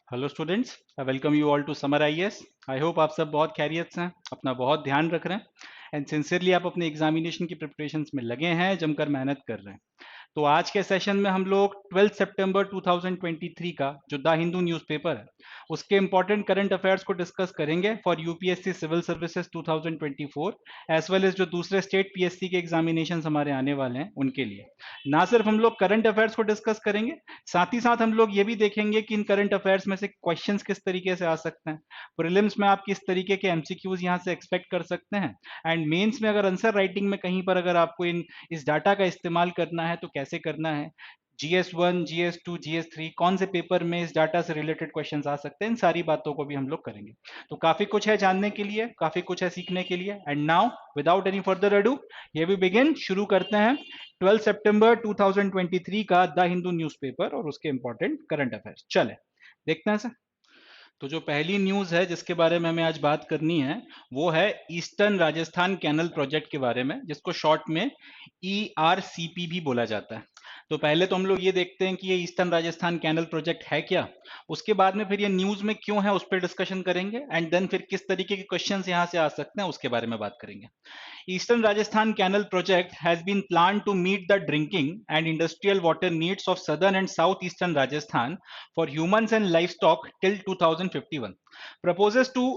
Hello students, I welcome you all to summer IAS. I hope आप सब बहुत खैरियत से हैं, अपना बहुत ध्यान रख रहे हैं एंड सिंसियरली आप अपने एग्जामिनेशन की प्रिपरेशंस में लगे हैं, जमकर मेहनत कर रहे हैं। तो आज के सेशन में हम लोग 12 सितंबर 2023 का जो द हिंदू न्यूज़पेपर है उसके इंपॉर्टेंट करंट अफेयर्स को डिस्कस करेंगे for UPSC civil services 2024 as well as जो दूसरे स्टेट पीएससी के एग्जामिनेशन हमारे आने वाले हैं उनके लिए। ना सिर्फ हम लोग करंट अफेयर्स को डिस्कस करेंगे, साथ ही साथ हम लोग ये भी देखेंगे कि इन करंट अफेयर्स में से क्वेश्चंस किस तरीके से आ सकते हैं, प्रीलिम्स में आप किस तरीके के एमसीक्यूज यहाँ से एक्सपेक्ट कर सकते हैं, एंड मेंस में अगर आंसर राइटिंग में कहीं पर अगर आपको इस डाटा का इस्तेमाल करना है तो कैसे करना है। GS1, GS2, GS3 कौन से पेपर में इस डाटा से रिलेटेड क्वेश्चंस आ सकते हैं, इन सारी बातों को भी हम लोग करेंगे। तो काफी कुछ है जानने के लिए, काफी कुछ है सीखने के लिए। And now without any further ado, ये भी बिगिन शुरू करते हैं 12 सितंबर 2023 का द हिंदू न्यूज़पेपर और उसके इंपॉर्टेंट करंट अफेयर्स। चले देखते हैं सर। तो जो पहली न्यूज है जिसके बारे में हमें आज बात करनी है वो है ईस्टर्न राजस्थान कैनल प्रोजेक्ट के बारे में, जिसको शॉर्ट में ERCP भी बोला जाता है। तो पहले तो हम लोग ये देखते हैं कि ये ईस्टर्न राजस्थान कैनल प्रोजेक्ट है क्या, उसके बाद में फिर ये न्यूज में क्यों है उस पर डिस्कशन करेंगे, एंड देन फिर किस तरीके के क्वेश्चंस यहाँ से आ सकते हैं उसके बारे में बात करेंगे। Eastern Rajasthan Canal Project has been planned to meet the drinking and industrial water needs of southern and southeastern Rajasthan for humans and livestock till 2051. Proposes to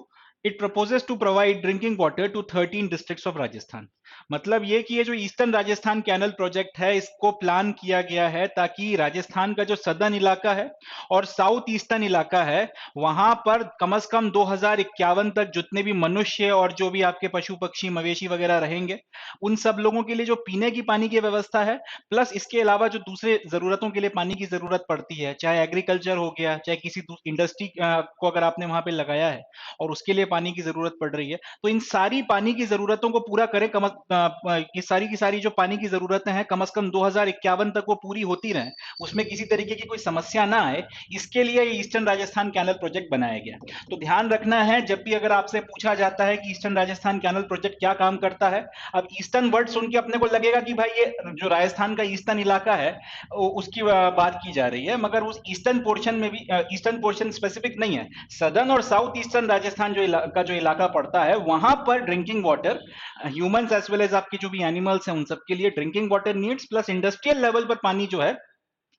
It proposes to provide drinking water to 13 districts of Rajasthan. मतलब ये कि ये जो eastern Rajasthan canal project है इसको plan किया गया है ताकि राजस्थान का जो सदर्न इलाका है और साउथ ईस्टर्न इलाका है वहां पर कम से कम 2051 तक जितने भी मनुष्य और जो भी आपके पशु पक्षी मवेशी वगैरह रहेंगे उन सब लोगों के लिए जो पीने की पानी की व्यवस्था है, प्लस इसके अलावा जो दूसरे जरूरतों के लिए पानी की जरूरत पड़ती है, चाहे एग्रीकल्चर हो गया, चाहे किसी इंडस्ट्री को अगर आपने वहां पे लगाया है और उसके लिए पानी की जरूरत पड़ रही है, तो इन सारी पानी की जरूरतों को पूरा करें। ये सारी की सारी जो पानी की जरूरतें हैं कम से कम 2051 तक वो पूरी होती रहे, उसमें किसी तरीके की कोई समस्या ना आए, इसके लिए ये ईस्टर्न राजस्थान कैनल प्रोजेक्ट बनाया गया। तो ध्यान रखना है जब भी अगर आपसे पूछा जाता है कि ईस्टर्न राजस्थान कैनल प्रोजेक्ट क्या काम करता है, अब ईस्टर्न वर्ड सुन के अपने को लगेगा कि भाई ये जो राजस्थान का ईस्टर्न इलाका है उसकी बात की जा रही है, मगर उस ईस्टर्न पोर्शन में भी ईस्टर्न पोर्शन स्पेसिफिक नहीं है, सदर्न और साउथ ईस्टर्न राजस्थान जो इलाका पड़ता है वहां पर drinking water humans as well as आपके जो भी एनिमल्स हैं उन सबके लिए drinking water needs plus industrial level पर पानी जो है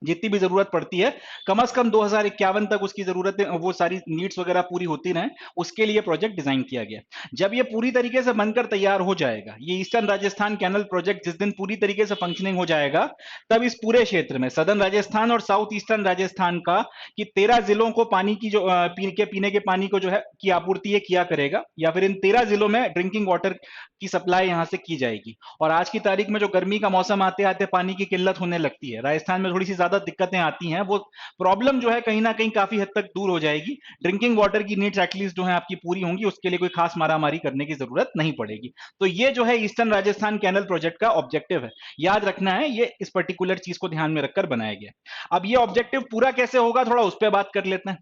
जितनी भी जरूरत पड़ती है कम से कम 2051 तक उसकी जरूरतें वो सारी नीड्स वगैरह पूरी होती रहें, उसके लिए प्रोजेक्ट डिजाइन किया गया। जब ये पूरी तरीके से बनकर तैयार हो जाएगा, ये ईस्टर्न राजस्थान कैनल प्रोजेक्ट जिस दिन पूरी तरीके से फंक्शनिंग हो जाएगा, तब इस पूरे क्षेत्र में सदर्न राजस्थान और साउथ ईस्टर्न राजस्थान का कि 13 जिलों को पानी की जो पीने के पानी को जो है की आपूर्ति किया करेगा, या फिर इन 13 जिलों में ड्रिंकिंग वाटर की सप्लाई यहां से की जाएगी। और आज की तारीख में जो गर्मी का मौसम आते आते पानी की किल्लत होने लगती है, राजस्थान में थोड़ी सी ज्यादा दिक्कतें आती हैं, वो प्रॉब्लम जो है कहीं ना कहीं काफी हद तक दूर हो जाएगी। ड्रिंकिंग वाटर की नीड्स एटलीस्ट जो है आपकी पूरी होंगी, उसके लिए कोई खास मारामारी करने की जरूरत नहीं पड़ेगी। तो ये जो है ईस्टर्न राजस्थान कैनल प्रोजेक्ट का ऑब्जेक्टिव है, याद रखना है, ये इस पर्टिकुलर चीज को ध्यान में रखकर बनाया गया। अब ये ऑब्जेक्टिव पूरा कैसे होगा थोड़ा उस पर बात कर लेते हैं।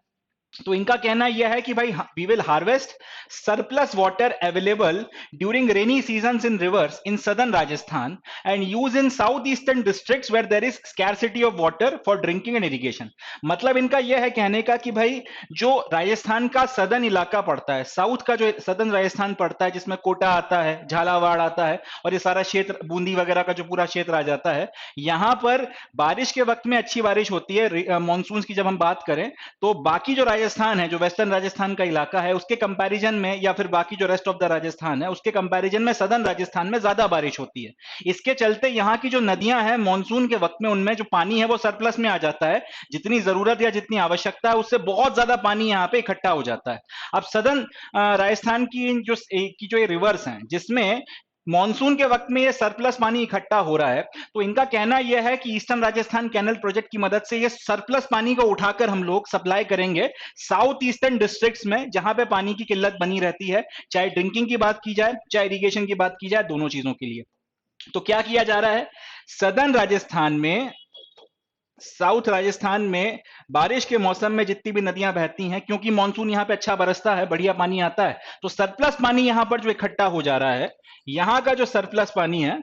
तो इनका कहना यह है कि भाई we will harvest surplus water available during rainy seasons in rivers in southern Rajasthan and use in south eastern districts where there is scarcity of water for drinking and irrigation. मतलब इनका यह है कहने का कि भाई जो राजस्थान का सदर्न इलाका पड़ता है, साउथ का जो सदर्न राजस्थान पड़ता है जिसमें कोटा आता है, झालावाड़ आता है और ये सारा क्षेत्र बूंदी वगैरह का जो पूरा क्षेत्र आ जाता है, यहां पर बारिश के वक्त में अच्छी बारिश होती है। मानसून की जब हम बात करें तो बाकी जो राजस्थान है, जो वेस्टर्न राजस्थान का इलाका है, उसके कंपैरिजन में या फिर बाकी जो रेस्ट ऑफ द राजस्थान है उसके कंपैरिजन में सदर्न राजस्थान में ज्यादा बारिश होती है। इसके चलते यहाँ की जो नदियां हैं मानसून के वक्त में उनमें जो पानी है वो सरप्लस में आ जाता है, जितनी जरूरत या जितनी आवश्यकता है उससे बहुत ज्यादा पानी यहाँ पे इकट्ठा हो जाता है। अब सदर्न राजस्थान की जो रिवर्स हैं जिसमें मॉनसून के वक्त में ये सरप्लस पानी इकट्ठा हो रहा है, तो इनका कहना यह है कि ईस्टर्न राजस्थान कैनल प्रोजेक्ट की मदद से ये सरप्लस पानी को उठाकर हम लोग सप्लाई करेंगे साउथ ईस्टर्न डिस्ट्रिक्ट्स में जहां पे पानी की किल्लत बनी रहती है, चाहे ड्रिंकिंग की बात की जाए चाहे इरिगेशन की बात की जाए, दोनों चीजों के लिए। तो क्या किया जा रहा है, सदर्न राजस्थान में साउथ राजस्थान में बारिश के मौसम में जितनी भी नदियां बहती हैं, क्योंकि मानसून यहां पे अच्छा बरसता है, बढ़िया पानी आता है, तो सरप्लस पानी यहां पर जो इकट्ठा हो जा रहा है, यहां का जो सरप्लस पानी है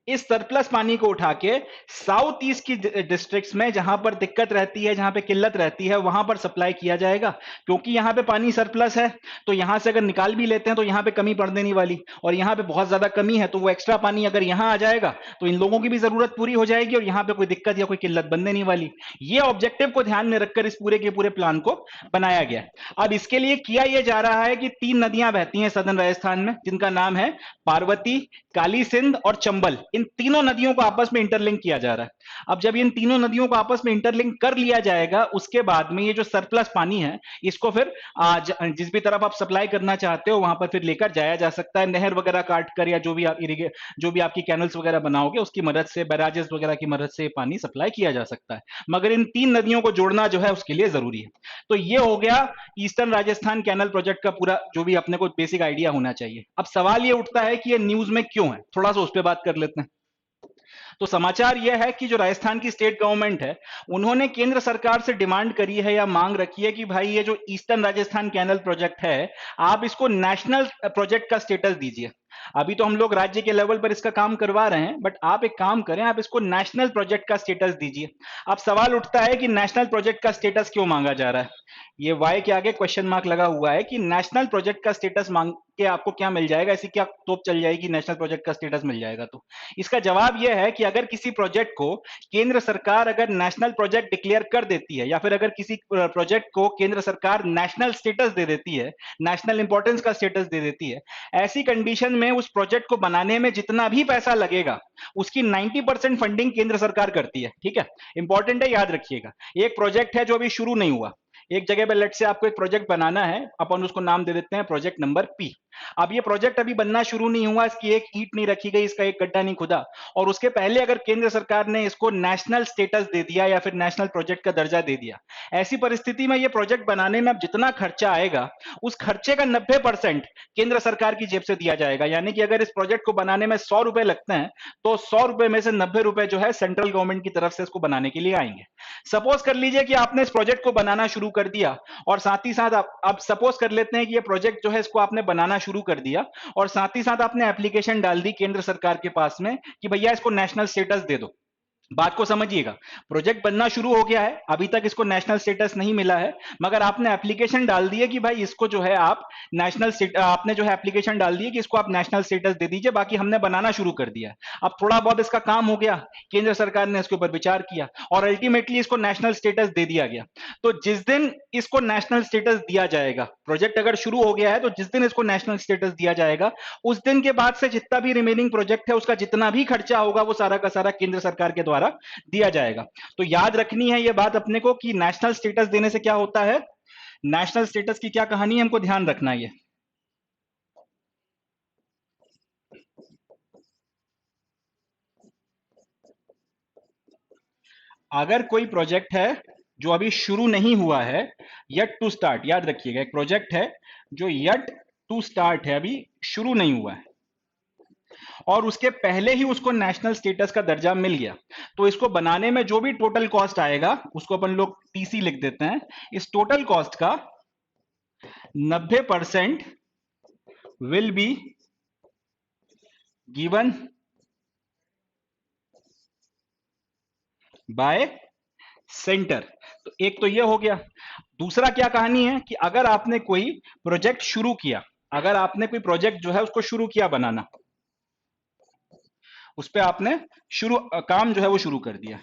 इस सरप्लस पानी को उठा के साउथ ईस्ट की डिस्ट्रिक्ट्स में जहां पर दिक्कत रहती है, जहां पे किल्लत रहती है, वहां पर सप्लाई किया जाएगा। क्योंकि यहां पे पानी सरप्लस है, तो यहां से अगर निकाल भी लेते हैं तो यहां पे कमी पड़ देने वाली, और यहां पे बहुत ज्यादा कमी है, तो वो एक्स्ट्रा पानी अगर यहां आ जाएगा तो इन लोगों की भी जरूरत पूरी हो जाएगी और यहां पे कोई दिक्कत या कोई किल्लत बनने नहीं वाली। ये ऑब्जेक्टिव को ध्यान में रखकर इस पूरे के पूरे प्लान को बनाया गया। अब इसके लिए किया यह जा रहा है कि 3 नदियां बहती हैं सदर्न राजस्थान में, जिनका नाम है पार्वती, काली सिंध और चंबल। इन तीनों नदियों को आपस में इंटरलिंक किया जा रहा है। अब जब इन तीनों नदियों को आपस में इंटरलिंक कर लिया जाएगा, उसके बाद में ये जो सरप्लस पानी है, इसको फिर जिस भी तरफ आप सप्लाई करना चाहते हो वहां पर फिर लेकर जाया जा सकता है, नहर वगैरह काट कर, या जो भी आपकी कैनल्स वगैरह बनाओगे उसकी मदद से, बैराजेस वगैरह की मदद से पानी सप्लाई किया जा सकता है। मगर इन 3 नदियों को जोड़ना जो है उसके लिए जरूरी है। तो ये हो गया ईस्टर्न राजस्थान कैनल प्रोजेक्ट का पूरा जो भी अपने को बेसिक आइडिया होना चाहिए। अब सवाल ये उठता है कि ये न्यूज में क्यों है, थोड़ा सा उस पर बात कर लेते हैं। तो समाचार यह है कि जो राजस्थान की स्टेट गवर्नमेंट है, उन्होंने केंद्र सरकार से डिमांड करी है या मांग रखी है कि भाई ये जो ईस्टर्न राजस्थान कैनल प्रोजेक्ट है, आप इसको नेशनल प्रोजेक्ट का स्टेटस दीजिए। अभी तो हम लोग राज्य के लेवल पर इसका काम करवा रहे हैं, बट आप एक काम करें, आप इसको नेशनल प्रोजेक्ट का स्टेटस दीजिए। अब सवाल उठता है कि नेशनल प्रोजेक्ट का स्टेटस क्यों मांगा जा रहा है। ये वाई के आगे क्वेश्चन मार्क लगा हुआ है कि नेशनल प्रोजेक्ट का स्टेटस मांग के आपको क्या मिल जाएगा, ऐसी क्या तोप चल जाएगी नेशनल प्रोजेक्ट का स्टेटस मिल जाएगा। तो इसका जवाब यह है कि अगर किसी प्रोजेक्ट को केंद्र सरकार अगर नेशनल प्रोजेक्ट डिक्लेयर कर देती है, या फिर अगर किसी प्रोजेक्ट को केंद्र सरकार नेशनल स्टेटस दे देती है, नेशनल इंपॉर्टेंस का स्टेटस दे देती है, ऐसी कंडीशन में उस प्रोजेक्ट को बनाने में जितना भी पैसा लगेगा उसकी 90% फंडिंग केंद्र सरकार करती है। ठीक है, इंपॉर्टेंट है, याद रखिएगा। एक प्रोजेक्ट है जो अभी शुरू नहीं हुआ, एक जगह पे लेट से आपको एक प्रोजेक्ट बनाना है, अपन उसको नाम दे देते हैं प्रोजेक्ट नंबर पी। अब ये प्रोजेक्ट अभी बनना शुरू नहीं हुआ, इसकी एक ईंट नहीं रखी गई, इसका एक गड्ढा नहीं खुदा, और उसके पहले अगर केंद्र सरकार ने इसको नेशनल स्टेटस दे दिया या फिर नेशनल प्रोजेक्ट का दर्जा दे दिया, ऐसी परिस्थिति में ये प्रोजेक्ट बनाने में अब जितना खर्चा आएगा, उस खर्चे का 90% केंद्र सरकार की जेब से दिया जाएगा। यानी कि अगर इस प्रोजेक्ट को बनाने में 100 रुपए लगते हैं, तो 100 रुपए में से 90 रुपए जो है सेंट्रल गवर्नमेंट की तरफ से इसको बनाने के लिए आएंगे। सपोज कर लीजिए कि आपने इस प्रोजेक्ट को बनाना शुरू कर दिया, और साथ ही साथ आप सपोज कर लेते हैं कि ये प्रोजेक्ट जो है इसको आपने बनाना शुरू कर दिया, और साथ ही साथ आपने एप्लीकेशन डाल दी केंद्र सरकार के पास में कि भैया इसको नेशनल स्टेटस दे दो। बात को समझिएगा, प्रोजेक्ट बनना शुरू हो गया है, अभी तक इसको नेशनल स्टेटस नहीं मिला है, मगर आपने एप्लीकेशन डाल दी है कि भाई इसको जो है आप आपने जो है एप्लीकेशन डाल दी है कि इसको आप नेशनल स्टेटस दे दीजिए, बाकी हमने बनाना शुरू कर दिया है। अब थोड़ा बहुत इसका काम हो गया, केंद्र सरकार ने इसके ऊपर विचार किया और अल्टीमेटली इसको नेशनल स्टेटस दे दिया गया। तो जिस दिन इसको नेशनल स्टेटस दिया जाएगा, प्रोजेक्ट अगर शुरू हो गया है तो जिस दिन इसको नेशनल स्टेटस दिया जाएगा, उस दिन के बाद से जितना भी रिमेनिंग प्रोजेक्ट है उसका जितना भी खर्चा होगा वो सारा का सारा केंद्र सरकार के द्वारा दिया जाएगा। तो याद रखनी है ये बात अपने को कि नेशनल स्टेटस देने से क्या होता है, नेशनल स्टेटस की क्या कहानी है, हमको ध्यान रखना है ये। अगर कोई प्रोजेक्ट है जो अभी शुरू नहीं हुआ है, यट टू स्टार्ट, याद रखिएगा, एक प्रोजेक्ट है जो यट टू स्टार्ट है, अभी शुरू नहीं हुआ है, और उसके पहले ही उसको नेशनल स्टेटस का दर्जा मिल गया, तो इसको बनाने में जो भी टोटल कॉस्ट आएगा उसको अपन लोग टीसी लिख देते हैं। इस टोटल कॉस्ट का 90% will be given by centre. तो एक तो ये हो गया। दूसरा क्या कहानी है कि अगर आपने कोई प्रोजेक्ट शुरू किया, अगर आपने कोई प्रोजेक्ट जो है उसको शुरू किया बनाना, उस पर आपने काम जो है वो शुरू कर दिया,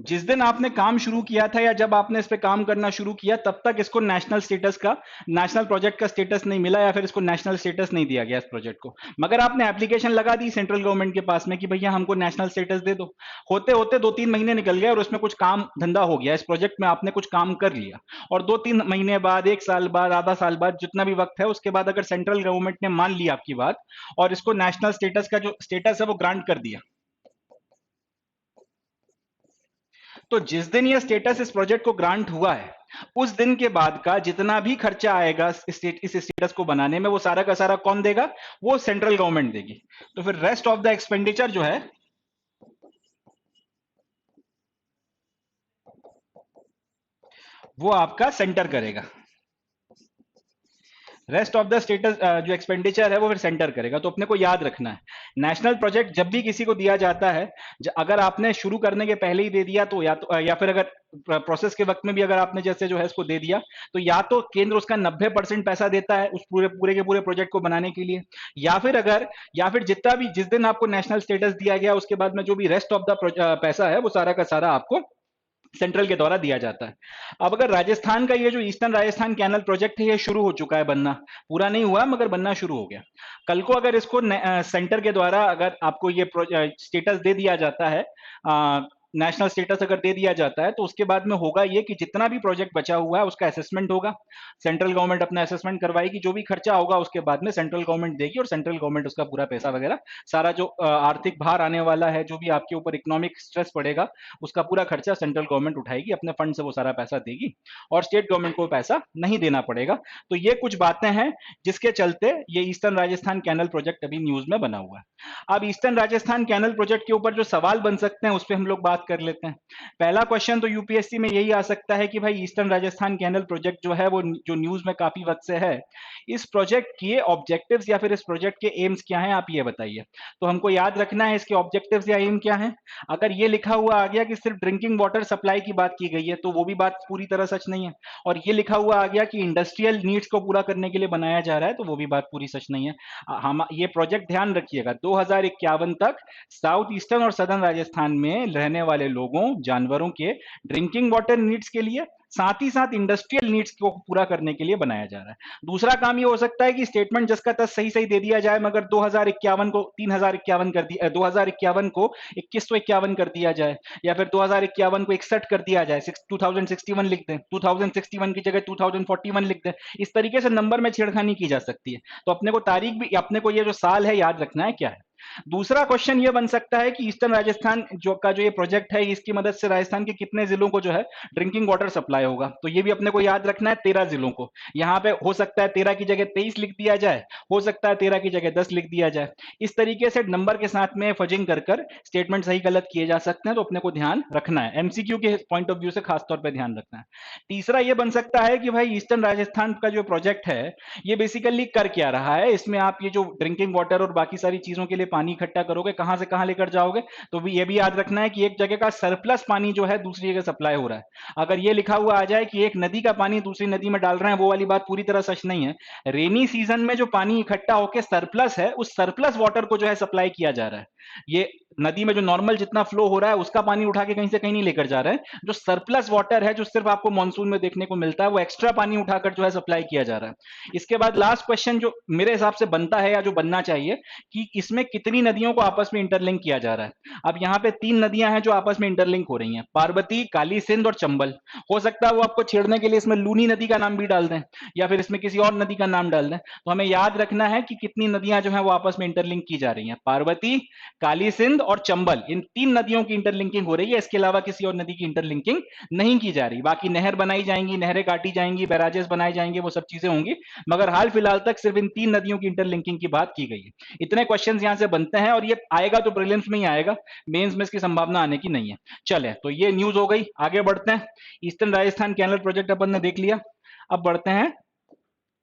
जिस दिन आपने काम शुरू किया था या जब आपने इस पे काम करना शुरू किया, तब तक इसको नेशनल स्टेटस का, नेशनल प्रोजेक्ट का स्टेटस नहीं मिला, या फिर इसको नेशनल स्टेटस नहीं दिया गया इस प्रोजेक्ट को। मगर आपने एप्लीकेशन लगा दी सेंट्रल गवर्नमेंट के पास में कि भैया हमको नेशनल स्टेटस दे दो। होते होते 2-3 महीने निकल गए और उसमें कुछ काम धंधा हो गया, इस प्रोजेक्ट में आपने कुछ काम कर लिया, और 2-3 महीने बाद, 1 साल बाद, आधा साल बाद, जितना भी वक्त है, उसके बाद अगर सेंट्रल गवर्नमेंट ने मान लिया आपकी बात और इसको नेशनल स्टेटस का जो स्टेटस है वो ग्रांट कर दिया, तो जिस दिन ये स्टेटस इस प्रोजेक्ट को ग्रांट हुआ है, उस दिन के बाद का जितना भी खर्चा आएगा इस स्टेटस को बनाने में, वो सारा का सारा कौन देगा, वो सेंट्रल गवर्नमेंट देगी। तो फिर रेस्ट ऑफ द एक्सपेंडिचर जो है वो आपका सेंटर करेगा। रेस्ट ऑफ द स्टेटस जो एक्सपेंडिचर है वो फिर सेंटर करेगा। तो अपने को याद रखना है, नेशनल प्रोजेक्ट जब भी किसी को दिया जाता है, अगर आपने शुरू करने के पहले ही दे दिया तो या फिर अगर प्रोसेस के वक्त में भी अगर आपने जैसे जो है इसको दे दिया, तो या तो केंद्र उसका 90% पैसा देता है उस पूरे पूरे के पूरे प्रोजेक्ट को बनाने के लिए, या फिर जितना भी जिस दिन आपको नेशनल स्टेटस दिया गया उसके बाद में जो भी रेस्ट ऑफ द पैसा है वो सारा का सारा आपको सेंट्रल के द्वारा दिया जाता है। अब अगर राजस्थान का ये जो ईस्टर्न राजस्थान कैनल प्रोजेक्ट है ये शुरू हो चुका है बनना, पूरा नहीं हुआ मगर बनना शुरू हो गया। कल को अगर इसको सेंटर के द्वारा अगर आपको ये स्टेटस दे दिया जाता है, नेशनल स्टेटस अगर दे दिया जाता है, तो उसके बाद में होगा ये कि जितना भी प्रोजेक्ट बचा हुआ है उसका असेसमेंट होगा, सेंट्रल गवर्नमेंट अपना असेसमेंट करवाएगी, जो भी खर्चा होगा उसके बाद में सेंट्रल गवर्नमेंट देगी और सेंट्रल गवर्नमेंट उसका पूरा पैसा वगैरह सारा जो आर्थिक भार आने वाला है, जो भी आपके ऊपर इकोनॉमिक स्ट्रेस पड़ेगा, उसका पूरा खर्चा सेंट्रल गवर्नमेंट उठाएगी, अपने फंड से वो सारा पैसा देगी और स्टेट गवर्नमेंट को पैसा नहीं देना पड़ेगा। तो ये कुछ बातें हैं जिसके चलते ये ईस्टर्न राजस्थान कैनल प्रोजेक्ट अभी न्यूज में बना हुआ है। अब ईस्टर्न राजस्थान कैनल प्रोजेक्ट के ऊपर जो सवाल बन सकते हैं उस पर हम लोग बात कर लेते हैं। पहला क्वेश्चन तो यूपीएससी में यही आ सकता है कि भाई ईस्टर्न राजस्थान कैनल प्रोजेक्ट जो है वो जो न्यूज में काफी वक्त से है, इस प्रोजेक्ट के ऑब्जेक्टिव्स या फिर इस प्रोजेक्ट के एम्स क्या हैं, आप ये बताइए। तो हमको याद रखना है इसके ऑब्जेक्टिव्स या एम क्या है। अगर ये लिखा हुआ आ गया कि सिर्फ ड्रिंकिंग वाटर सप्लाई की बात की गई है तो वो भी बात पूरी तरह सच नहीं है, और ये लिखा हुआ आ गया कि इंडस्ट्रियल नीड्स को पूरा करने के लिए बनाया जा रहा है तो वो भी बात पूरी सच नहीं है। हम ये प्रोजेक्ट ध्यान रखिएगा 2051 तक साउथ ईस्टर्न और सदर्न राजस्थान में रहने वाले लोगों जानवरों के ड्रिंकिंग वाटर नीड्स के लिए, साथ ही साथ इंडस्ट्रियल नीड्स को पूरा करने के लिए बनाया जा रहा है। दूसरा काम ये हो सकता है कि स्टेटमेंट जिसका तस सही सही दे दिया जाए मगर 2051 को 3051 कर दिया, 2051 को 2151 कर दिया जाए, या फिर 2051 को 61 कर दिया जाए, 2061 लिख दें, 2061 की जगह 2041 लिख दें। इस तरीके से नंबर में छेड़खानी की जा सकती है। तो अपने को तारीख भी, अपने को ये जो साल है याद रखना है क्या है। दूसरा क्वेश्चन ये बन सकता है कि ईस्टर्न राजस्थान जो ये प्रोजेक्ट है इसकी मदद से राजस्थान के कितने जिलों को जो है ड्रिंकिंग वाटर सप्लाई होगा। तो ये भी अपने को याद रखना है 13 जिलों को। यहाँ पे हो सकता है 13 की जगह 23 लिख दिया जाए, हो सकता है 13 की जगह 10 लिख दिया जाए। इस तरीके से नंबर के साथ में फजिंग कर कर स्टेटमेंट सही गलत किए जा सकते हैं, तो अपने को ध्यान रखना है, एमसीक्यू के पॉइंट ऑफ व्यू से खासतौर पर ध्यान रखना है। तीसरा ये बन सकता है कि भाई ईस्टर्न राजस्थान का जो प्रोजेक्ट है ये बेसिकली कर क्या रहा है, इसमें आप ये जो ड्रिंकिंग वाटर और बाकी सारी चीजों के लिए पानी इकट्ठा करोगे कहां से कहां लेकर जाओगे। तो भी ये भी याद रखना है कि एक जगह का सरप्लस पानी जो है दूसरी जगह सप्लाई हो रहा है। अगर ये लिखा हुआ आ जाए कि एक नदी का पानी दूसरी नदी में डाल रहे हैं, वो वाली बात पूरी तरह सच नहीं है। रेनी सीजन में जो पानी इकट्ठा होकर सरप्लस है उस सरप्लस वाटर को जो है सप्लाई किया जा रहा है। ये नदी में जो नॉर्मल जितना फ्लो हो रहा है उसका पानी उठा के कहीं से कहीं नहीं लेकर जा रहे हैं। जो सरप्लस वाटर है जो सिर्फ आपको मानसून में देखने को मिलता है वो एक्स्ट्रा पानी उठाकर जो है सप्लाई किया जा रहा है। इसके बाद लास्ट क्वेश्चन जो मेरे हिसाब से बनता है या जो बनना चाहिए कि इसमें कितनी नदियों को आपस में इंटरलिंक किया जा रहा है। अब यहाँ पे 3 नदियां हैं जो आपस में इंटरलिंक हो रही हैं, पार्वती, काली सिंध और चंबल। हो सकता है वो आपको छेड़ने के लिए इसमें लूनी नदी का नाम भी डाल दें या फिर इसमें किसी और नदी का नाम डाल दें। तो हमें याद रखना है कि कितनी नदियां जो है वो आपस में इंटरलिंक की जा रही हैं, पार्वती, काली सिंध और चंबल, इन 3 नदियों की इंटरलिंकिंग हो रही है। इसके अलावा किसी और नदी की इंटरलिंकिंग नहीं की जा रही। बाकी नहर बनाई जाएंगी, नहरें काटी जाएंगी, बैराजेस बनाए जाएंगे, वो सब चीजें होंगी, मगर हाल फिलहाल तक सिर्फ इन 3 नदियों की इंटरलिंकिंग की बात की गई है। इतने क्वेश्चंस यहां से बनते हैं और ये आएगा तो प्रीलिम्स में ही आएगा, मेंस में इसकी संभावना आने की नहीं है। चले तो ये न्यूज हो गई, आगे बढ़ते हैं। ईस्टर्न राजस्थान कैनल प्रोजेक्ट अपन ने देख लिया, अब बढ़ते हैं।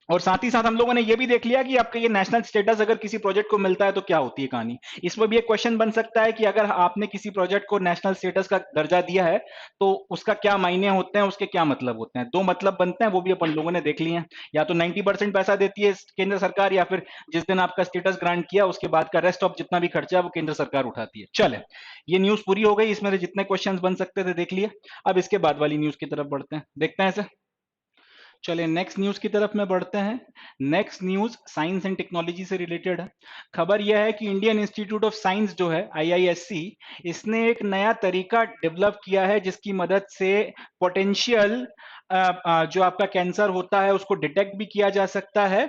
और साथ ही साथ हम लोगों ने ये भी देख लिया कि आपका ये नेशनल स्टेटस अगर किसी प्रोजेक्ट को मिलता है तो क्या होती है कहानी। इसमें भी एक क्वेश्चन बन सकता है कि अगर आपने किसी प्रोजेक्ट को नेशनल स्टेटस का दर्जा दिया है तो उसका क्या मायने होते हैं, उसके क्या मतलब होते हैं। 2 मतलब बनते हैं, वो भी अपन लोगों ने देख लिए हैं। या तो 90% पैसा देती है केंद्र सरकार, या फिर जिस दिन आपका स्टेटस ग्रांट किया उसके बाद का रेस्ट ऑफ जितना भी खर्चा है वो केंद्र सरकार उठाती है। चले, ये न्यूज पूरी हो गई, इसमें से जितने क्वेश्चन बन सकते थे देख लिए। अब इसके बाद वाली न्यूज की तरफ बढ़ते हैं, देखते हैं इसे। चलिए नेक्स्ट न्यूज की तरफ में बढ़ते हैं। Next news science and technology से रिलेटेड है। खबर यह है कि इंडियन इंस्टीट्यूट ऑफ साइंस जो है आईआईएससी, इसने एक नया तरीका डेवलप किया है जिसकी मदद से पोटेंशियल जो आपका कैंसर होता है उसको डिटेक्ट भी किया जा सकता है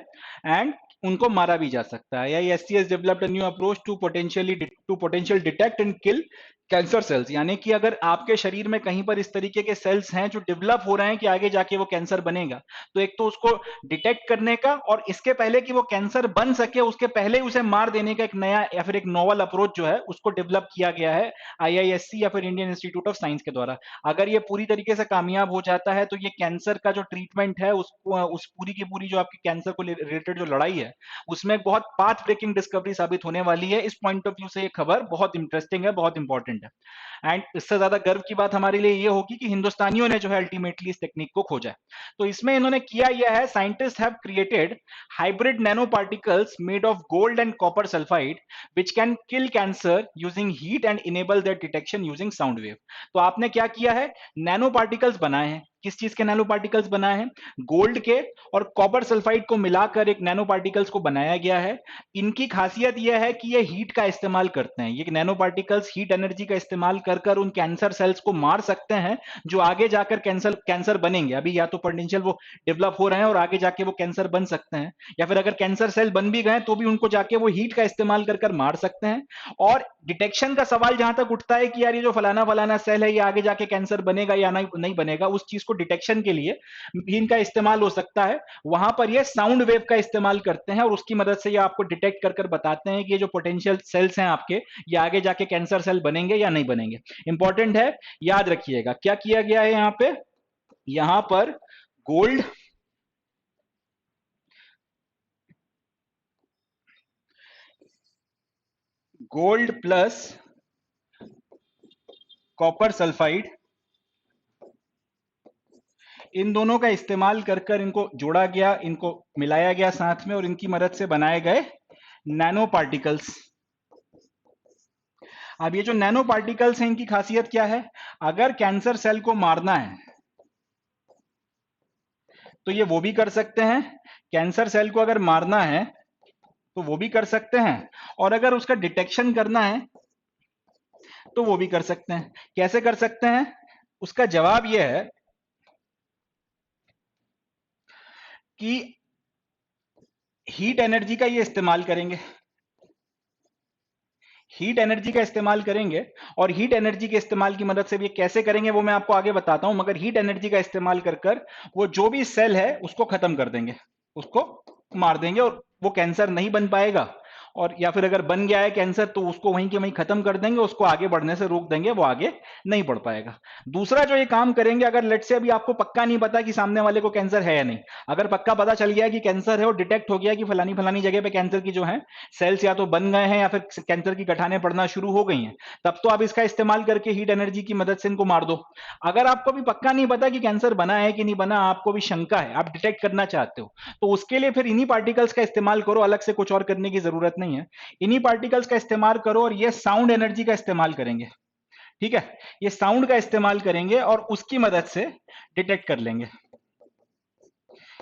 एंड उनको मारा भी जा सकता है। IISc has developed a new approach to potential detect and kill cancer cells, यानी कि अगर आपके शरीर में कहीं पर इस तरीके के सेल्स हैं जो डेवलप हो रहे हैं कि आगे जाके वो कैंसर बनेगा, तो एक तो उसको डिटेक्ट करने का, और इसके पहले कि वो कैंसर बन सके उसके पहले उसे मार देने का एक नया या फिर एक नोवल अप्रोच जो है उसको डेवलप किया गया है आईआईएससी या फिर इंडियन इंस्टीट्यूट ऑफ साइंस के द्वारा। अगर ये पूरी तरीके से कामयाब हो जाता है तो ये कैंसर का जो ट्रीटमेंट है उसको, उस पूरी की पूरी जो आपकी कैंसर को रिलेटेड जो लड़ाई है उसमें एक बहुत पाथ ब्रेकिंग डिस्कवरी साबित होने वाली है। इस पॉइंट ऑफ व्यू से ये खबर बहुत इंटरेस्टिंग है, बहुत इंपॉर्टेंट है। एंड इससे ज्यादा गर्व की बात हमारे लिए ये होगी कि हिंदुस्तानियों ने जो है अल्टीमेटली इस टेक्निक को खोजा है। तो इसमें इन्होंने किया यह है, scientist have created hybrid nano particles made of gold and copper sulphide which can kill cancer using heat and enable their detection using sound wave. तो आपने क्या किया है, नैनो पार्टिकल्स बनाए हैं। किस चीज के नैनो पार्टिकल्स बनाए हैं, गोल्ड के और कॉपर सल्फाइड को मिलाकर एक नैनो पार्टिकल्स को बनाया गया है। इनकी खासियत यह है कि ये हीट का इस्तेमाल करते हैं, ये नैनो पार्टिकल्स हीट एनर्जी का इस्तेमाल कर कर उन कैंसर सेल्स को मार सकते हैं जो आगे जाकर कैंसर कैंसर बनेंगे। अभी या तो पोटेंशियल वो डेवलप हो रहे हैं और आगे जाके वो कैंसर बन सकते हैं, या फिर अगर कैंसर सेल बन भी गए तो भी उनको जाके वो हीट का इस्तेमाल कर कर मार सकते हैं। और डिटेक्शन का सवाल जहां तक उठता है कि यार ये जो फलाना फलाना सेल है ये आगे जाके कैंसर बनेगा या नहीं बनेगा, उस चीज को डिटेक्शन के लिए भी इनका इस्तेमाल हो सकता है। वहां पर ये साउंड वेव का इस्तेमाल करते हैं और उसकी मदद से ये आपको डिटेक्ट कर कर बताते हैं कि ये जो पोटेंशियल सेल्स हैं आपके, ये आगे जाके कैंसर सेल बनेंगे या नहीं बनेंगे। इंपॉर्टेंट है, याद रखिएगा क्या किया गया है यहां पे, यहां पर gold gold plus copper sulphide, इन दोनों का इस्तेमाल कर कर इनको जोड़ा गया, इनको मिलाया गया साथ में और इनकी मदद से बनाए गए नैनो पार्टिकल्स। अब ये जो नैनो पार्टिकल्स हैं इनकी खासियत क्या है, अगर कैंसर सेल को मारना है तो ये वो भी कर सकते हैं, कैंसर सेल को अगर मारना है तो वो भी कर सकते हैं, और अगर उसका डिटेक्शन करना है तो वो भी कर सकते हैं। कैसे कर सकते हैं, उसका जवाब यह है कि हीट एनर्जी का ये इस्तेमाल करेंगे, हीट एनर्जी का इस्तेमाल करेंगे। और हीट एनर्जी के इस्तेमाल की मदद से भी ये कैसे करेंगे वो मैं आपको आगे बताता हूं, मगर हीट एनर्जी का इस्तेमाल कर कर वो जो भी सेल है उसको खत्म कर देंगे, उसको मार देंगे और वो कैंसर नहीं बन पाएगा। और या फिर अगर बन गया है कैंसर तो उसको वहीं के वहीं खत्म कर देंगे, उसको आगे बढ़ने से रोक देंगे, वो आगे नहीं बढ़ पाएगा। दूसरा जो ये काम करेंगे, अगर लेट से अभी आपको पक्का नहीं पता कि सामने वाले को कैंसर है या नहीं, अगर पक्का पता चल गया कि कैंसर है और डिटेक्ट हो गया कि फलानी फलानी जगह पे कैंसर की जो है सेल्स या तो बन गए हैं या फिर कैंसर की गठानें पड़ना शुरू हो गई हैं, तब तो आप इसका इस्तेमाल करके हीट एनर्जी की मदद से इनको मार दो। अगर आपको भी पक्का नहीं पता कि कैंसर बना है कि नहीं बना, आपको भी शंका है, आप डिटेक्ट करना चाहते हो, तो उसके लिए फिर इन्हीं पार्टिकल्स का इस्तेमाल करो, अलग से कुछ और करने की जरूरत नहीं है। इन्हीं पार्टिकल्स का इस्तेमाल करो और ये साउंड एनर्जी का इस्तेमाल करेंगे। ठीक है, ये साउंड का इस्तेमाल करेंगे और उसकी मदद से डिटेक्ट कर लेंगे।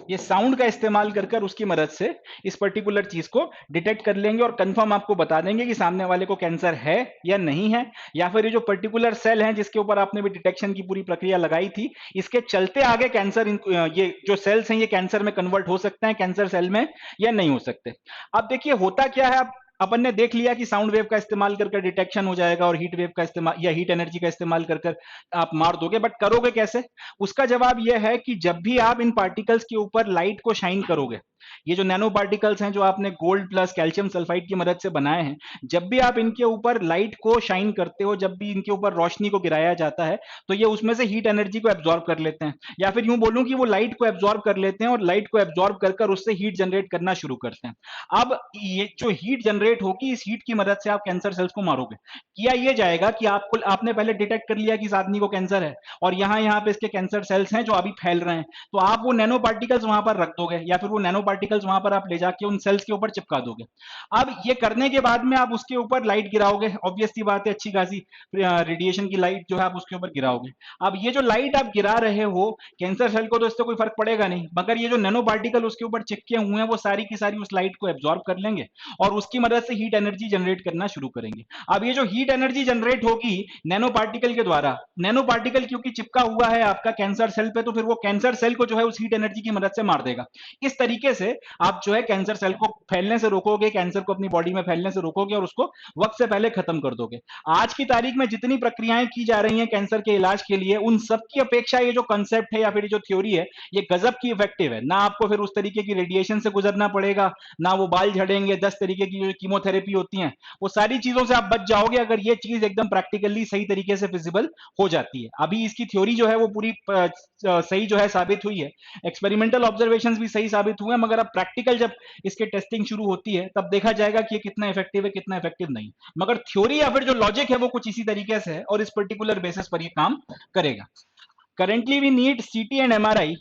ये साउंड का इस्तेमाल कर कर उसकी मदद से इस पर्टिकुलर चीज को डिटेक्ट कर लेंगे और कंफर्म आपको बता देंगे कि सामने वाले को कैंसर है या नहीं है, या फिर ये जो पर्टिकुलर सेल है जिसके ऊपर आपने भी डिटेक्शन की पूरी प्रक्रिया लगाई थी, इसके चलते आगे कैंसर, ये जो सेल्स हैं ये कैंसर में कन्वर्ट हो सकते हैं, कैंसर सेल में, या नहीं हो सकते। अब देखिए होता क्या है, अपन ने देख लिया कि साउंड वेव का इस्तेमाल कर डिटेक्शन हो जाएगा और हीट वेव का इस्तेमाल या हीट एनर्जी का इस्तेमाल कर आप मार दोगे, बट करोगे कैसे, उसका जवाब यह है कि जब भी आप इन पार्टिकल्स के ऊपर लाइट को शाइन करोगे, ये जो नैनो पार्टिकल्स हैं जो आपने गोल्ड प्लस कैल्शियम सल्फाइड की मदद से बनाए हैं, जब भी आप इनके ऊपर लाइट को शाइन करते हो, जब भी इनके ऊपर रोशनी को गिराया जाता है, तो ये उसमें से हीट एनर्जी को एब्जॉर्ब कर लेते हैं, या फिर यूं बोलूं कि वो लाइट को एब्जॉर्ब कर लेते हैं और लाइट को एब्जॉर्ब कर कर उससे हीट जनरेट करना शुरू करते हैं। अब ये जो हीट जनरेट होगी, इस हीट की मदद से आप कैंसर सेल्स को मारोगे। किया ये जाएगा कि आपको, आपने पहले डिटेक्ट कर लिया कि इस आदमी को कैंसर है और यहाँ यहाँ पे इसके कैंसर सेल्स हैं जो अभी फैल रहे हैं, तो आप वो नैनो पार्टिकल्स वहां पर रख दोगे या फिर वो नैनो पार्टिकल्स वहां पर आप ले जाके उन सेल्स के ऊपर चिपका दोगे। अब ये करने के बाद में आप उसके ऊपर लाइट गिराओगे, ऑब्वियस सी बात है, अच्छी खासी रेडिएशन की लाइट जो है आप उसके ऊपर गिराओगे। अब ये जो लाइट आप गिरा रहे हो, कैंसर सेल को तो इससे कोई फर्क पड़ेगा नहीं, मगर ये जो नैनो पार्टिकल उसके ऊपर चिपके हुए हैं वो सारी की सारी उस लाइट को एब्जॉर्ब कर लेंगे और उसकी मदद मदद से हीट एनर्जी जनरेट करना शुरू करेंगे। अब ये जो हीट एनर्जी जनरेट होगी नैनो पार्टिकल के द्वारा, नैनो पार्टिकल क्योंकि चिपका हुआ है आपका कैंसर सेल पे, तो फिर वो कैंसर सेल को जो है उस हीट एनर्जी की मदद से मार देगा। इस तरीके से आप जो है कैंसर सेल को फैलने से रोकोगे, कैंसर को अपनी बॉडी में फैलने से रोकोगे और उसको वक्त से पहले खत्म कर दोगे। आज की तारीख में जितनी प्रक्रियाएं की जा रही हैं कैंसर के इलाज के लिए, उन सब की अपेक्षा ये जो कंसेप्ट है या फिर जो थ्योरी है, ये गजब की इफेक्टिव है। ना आपको फिर उस तरीके की रेडिएशन से गुजरना पड़ेगा, ना वो बाल झड़ेंगे, 10 तरीके की जो कीमोथेरेपी होती है वो सारी चीजों से आप बच जाओगे अगर ये चीज एकदम प्रैक्टिकली सही तरीके से फिजिबल हो जाती है। अभी इसकी थ्योरी जो है वो पूरी सही जो है साबित हुई है, एक्सपेरिमेंटल ऑब्जर्वेशंस भी सही साबित हुए हैं, मगर अब प्रैक्टिकल जब इसके टेस्टिंग शुरू होती है तब देखा जाएगा कि ये कितना इफेक्टिव है कितना इफेक्टिव नहीं। मगर थ्योरी या फिर जो लॉजिक है वो कुछ इसी तरीके से है और इस पर्टिकुलर बेसिस पर ये काम करेगा। Currently we need CT and MRI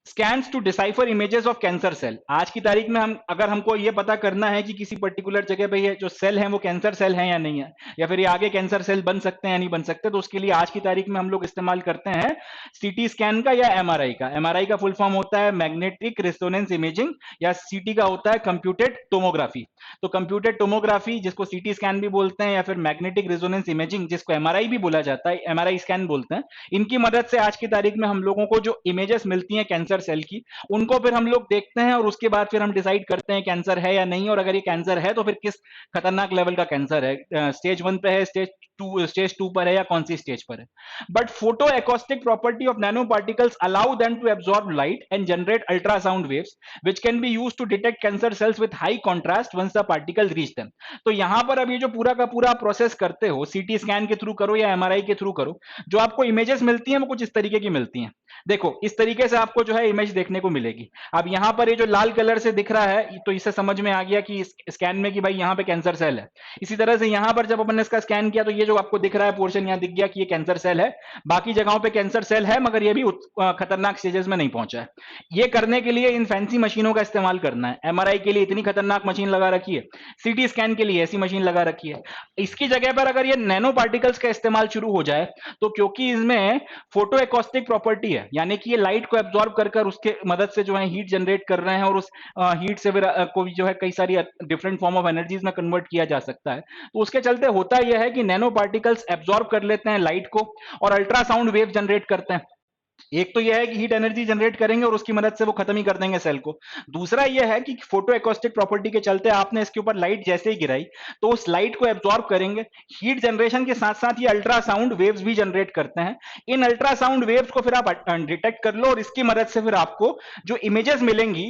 scans to decipher images of cancer cell. आज की तारीख में हम अगर हमको ये पता करना है कि किसी पर्टिकुलर जगह पे ये जो सेल है वो कैंसर सेल है या नहीं है, या फिर ये आगे कैंसर सेल बन सकते हैं या नहीं बन सकते, तो उसके लिए आज की तारीख में हम लोग इस्तेमाल करते हैं सीटी स्कैन का या एमआरआई का। एमआरआई का फुल फॉर्म होता है मैग्नेटिक रेजोनेंस इमेजिंग, या सीटी का होता है कंप्यूटेड टोमोग्राफी। तो कंप्यूटेड टोमोग्राफी जिसको सीटी स्कैन भी बोलते हैं या फिर मैग्नेटिक रेजोनेंस इमेजिंग जिसको एमआरआई भी बोला जाता है, एमआरआई स्कैन बोलते हैं, इनकी मदद से आज की तारीख में हम लोगों को जो इमेजेस मिलती हैं कैंसर सेल की, उनको फिर हम लोग देखते हैं और उसके बाद फिर हम डिसाइड करते हैं कैंसर है या नहीं, और अगर ये कैंसर है तो फिर किस खतरनाक लेवल का कैंसर है, स्टेज 1 पे है, स्टेज 2 पर है, या कौन सी स्टेज पर है। But photo acoustic property of nano particles allow them to absorb light and generate ultrasound waves which can be used to detect cancer cells with high contrast once the particle reach them. तो यहां पर अब ये जो पूरा का पूरा process करते हो, सीटी स्कैन के थ्रू करो या एमआरआई के थ्रू करो, जो आपको इमेजेस मिलती हैं वो कुछ इस तरीके की मिलती हैं। देखो इस तरीके से आपको जो है इमेज देखने को मिलेगी। अब यहां पर ये जो लाल कलर से दिख रहा है तो इससे समझ में आ गया कि इस स्कैन में कि भाई यहां पे कैंसर सेल है। इसी तरह से यहां पर जब अपन ने इसका स्कैन किया तो ये जो आपको दिख रहा है पोर्शन यहां दिख गया कि ये कैंसर सेल है। बाकी जगहों पे कैंसर सेल है मगर ये भी खतरनाक स्टेजेस में नहीं पहुंचा है। ये करने के लिए इन फैंसी मशीनों का इस्तेमाल करना है। एमआरआई के लिए इतनी खतरनाक मशीन लगा रखी है, सीटी स्कैन के लिए ऐसी मशीन लगा रखी है। इसकी जगह पर अगर ये नैनो पार्टिकल्स का इस्तेमाल शुरू हो जाए तो क्योंकि इसमें फोटो एकॉस्टिक प्रॉपर्टी है, यानी कि ये लाइट को एब्जॉर्ब कर उसके मदद से जो है हीट जनरेट कर रहे हैं और उस हीट से फिर को भी जो है कई सारी डिफरेंट फॉर्म ऑफ एनर्जीज में कन्वर्ट किया जा सकता है। तो उसके चलते होता यह है कि नैनो पार्टिकल्स एब्जॉर्ब कर लेते हैं लाइट को और अल्ट्रासाउंड वेव जनरेट करते हैं। एक तो यह है कि हीट एनर्जी जनरेट करेंगे और उसकी मदद से वो खत्म ही कर देंगे सेल को। दूसरा यह है कि फोटो एकॉस्टिक प्रॉपर्टी के चलते आपने इसके ऊपर लाइट जैसे ही गिराई तो उस लाइट को एब्जॉर्ब करेंगे। हीट जनरेशन के साथ साथ ये अल्ट्रासाउंड वेव्स भी जनरेट करते हैं। इन अल्ट्रासाउंड वेव्स को फिर आप डिटेक्ट कर लो और इसकी मदद से फिर आपको जो इमेजेस मिलेंगी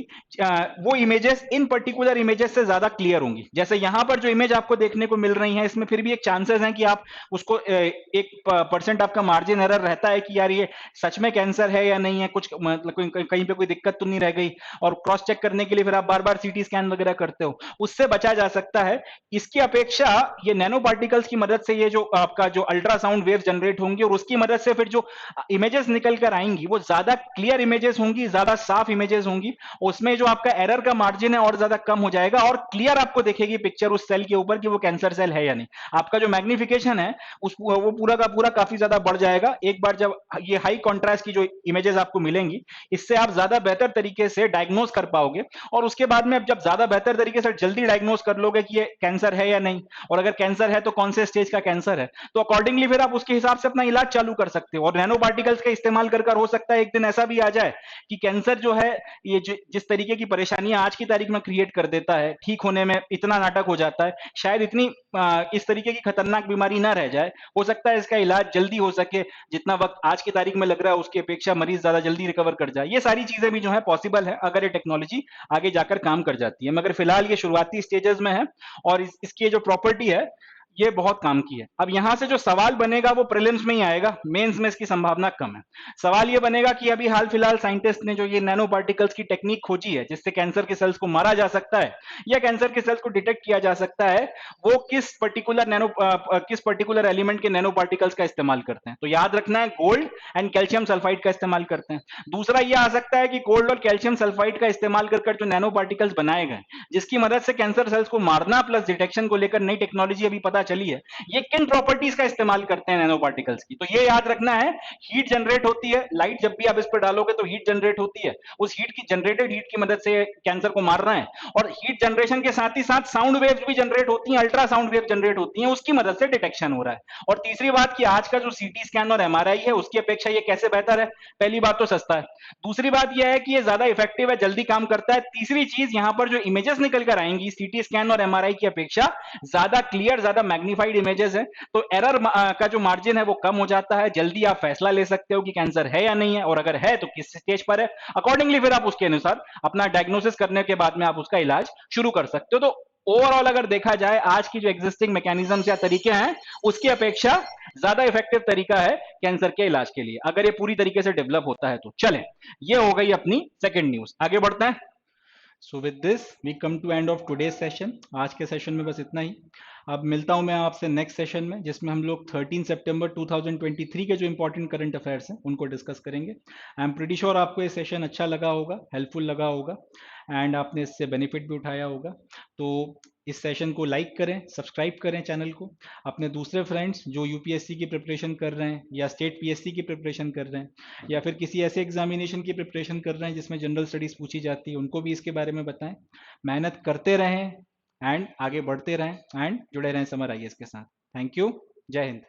वो इमेजेस इन पर्टिकुलर इमेजेस से ज्यादा क्लियर होंगी। जैसे यहां पर जो इमेज आपको देखने को मिल रही है इसमें फिर भी एक चांसेस है कि आप उसको 1% आपका मार्जिन एरर रहता है कि यार ये सच में कैंसर है या नहीं है, कुछ मतलब कहीं पे कोई दिक्कत तो नहीं रह गई, और क्रॉस चेक करने के लिए फिर आप बार बार सीटी स्कैन वगैरह करते हो, उससे बचा जा सकता है। इसकी अपेक्षा ये नैनो पार्टिकल्स की मदद से ये जो आपका जो अल्ट्रासाउंड वेव जनरेट होंगी और उसकी मदद से फिर जो इमेजेस निकल कर आएंगी वो ज्यादा क्लियर इमेजेस होंगी, ज्यादा साफ इमेजेस होंगी। उसमें जो आपका एरर का मार्जिन है और ज्यादा कम हो जाएगा और क्लियर आपको देखेगी पिक्चर उस सेल के ऊपर कि वो कैंसर सेल है या नहीं। आपका जो मैग्निफिकेशन है वो पूरा का पूरा काफी ज्यादा बढ़ जाएगा एक बार जब ये हाई कॉन्ट्रास्ट की जो इमेजेस आपको मिलेंगी। इससे आप ज्यादा बेहतर तरीके से डायग्नोज कर पाओगे और उसके बाद में जब ज्यादा बेहतर तरीके से जल्दी डायग्नोज कर लोगे कि ये कैंसर है या नहीं, और अगर कैंसर है तो कौन से स्टेज का कैंसर है, तो अकॉर्डिंगली फिर आप उसके हिसाब से अपना इलाज चालू कर सकते हो। और नैनो पार्टिकल्स का इस्तेमाल कर हो सकता है एक दिन ऐसा भी आ जाए कि कैंसर जो है ये जिस तरीके की परेशानियां आज की तारीख में क्रिएट कर देता है, ठीक होने में इतना नाटक हो जाता है, शायद इतनी इस तरीके की खतरनाक बीमारी ना रह जाए। हो सकता है इसका इलाज जल्दी हो सके, जितना वक्त आज की तारीख में लग रहा है उसकी अपेक्षा मरीज ज्यादा जल्दी रिकवर कर जाए। ये सारी चीजें भी जो है पॉसिबल है अगर ये टेक्नोलॉजी आगे जाकर काम कर जाती है, मगर फिलहाल ये शुरुआती स्टेजेस में है और इसकी जो प्रॉपर्टी है ये बहुत काम की है। अब यहां से जो सवाल बनेगा वो प्रीलिम्स में ही आएगा, मेंस में इसकी संभावना कम है। सवाल ये बनेगा कि अभी हाल फिलहाल साइंटिस्ट ने जो ये नैनो पार्टिकल्स की टेक्निक खोजी है जिससे कैंसर के सेल्स को मारा जा सकता है या कैंसर के सेल्स को डिटेक्ट किया जा सकता है, वो किस पर्टिकुलर एलिमेंट के नैनो पार्टिकल्स का इस्तेमाल करते हैं। तो याद रखना है गोल्ड एंड कैल्शियम सल्फाइड का इस्तेमाल करते हैं। दूसरा यह आ सकता है कि गोल्ड और कैल्शियम सल्फाइड का इस्तेमाल कर जो नैनो पार्टिकल्स बनाए गए जिसकी मदद से कैंसर सेल्स को मारना प्लस डिटेक्शन को लेकर नई टेक्नोलॉजी अभी पता पता चली है, ये किन प्रॉपर्टीज का इस्तेमाल करते हैं नैनो पार्टिकल्स की। तो ये याद रखना है, हीट जनरेट होती है, लाइट जब भी आप इस पर डालोगे तो हीट जनरेट होती है, उस हीट की जनरेटेड हीट की मदद से कैंसर को मारना है। और हीट जनरेशन के साथ ही साथ साउंड वेव्स भी जनरेट होती हैं, अल्ट्रासाउंड वेव जनरेट होती हैं, उसकी मदद से डिटेक्शन हो रहा है। और तीसरी बात कि आज का जो सीटी स्कैन और एमआरआई है उसकी अपेक्षा ये कैसे बेहतर है? पहली बात तो सस्ता है, दूसरी बात यह है कि ये ज्यादा इफेक्टिव है, जल्दी काम करता है, तीसरी चीज यहां पर जो इमेजेस निकल कर आएंगी सीटी स्कैन और एमआरआई की अपेक्षा ज्यादा क्लियर, ज्यादा मैग्नीफाइड इमेजेस है, तो एरर का जो मार्जिन है वो कम हो जाता है, जल्दी आप फैसला ले सकते हो कि कैंसर है या नहीं है, और अगर है तो किस स्टेज पर है, अकॉर्डिंगली फिर आप उसके अनुसार अपना डायग्नोसिस करने के बाद में आप उसका इलाज शुरू कर सकते हो। तो ओवरऑल अगर देखा जाए आज की जो एग्जिस्टिंग मैकेनिज्म्स या तरीके हैं उसकी अपेक्षा ज्यादा इफेक्टिव तरीका है कैंसर के इलाज के लिए, अगर ये पूरी तरीके से डेवलप होता है तो। चलें, ये हो गई अपनी सेकंड न्यूज, आगे बढ़ते हैं। So with this we come to end of today's session. आज के सेशन में बस इतना ही। अब मिलता हूं मैं आपसे नेक्स्ट सेशन में, जिसमें हम लोग 13 सितंबर 2023 के जो इंपॉर्टेंट करंट अफेयर्स हैं उनको डिस्कस करेंगे। आई एम प्रीटी श्योर आपको ये सेशन अच्छा लगा होगा, हेल्पफुल लगा होगा, एंड आपने इससे बेनिफिट भी उठाया होगा। तो इस सेशन को लाइक करें, सब्सक्राइब करें चैनल को, अपने दूसरे फ्रेंड्स जो यूपीएससी की प्रिपरेशन कर रहे हैं या स्टेट पीएससी की प्रिपरेशन कर रहे हैं या फिर किसी ऐसे एग्जामिनेशन की प्रिपरेशन कर रहे हैं जिसमें जनरल स्टडीज़ पूछी जाती है, उनको भी इसके बारे में बताएं। मेहनत करते रहें एंड आगे बढ़ते रहें एंड जुड़े रहें समर आईएएस के साथ। थैंक यू, जय हिंद।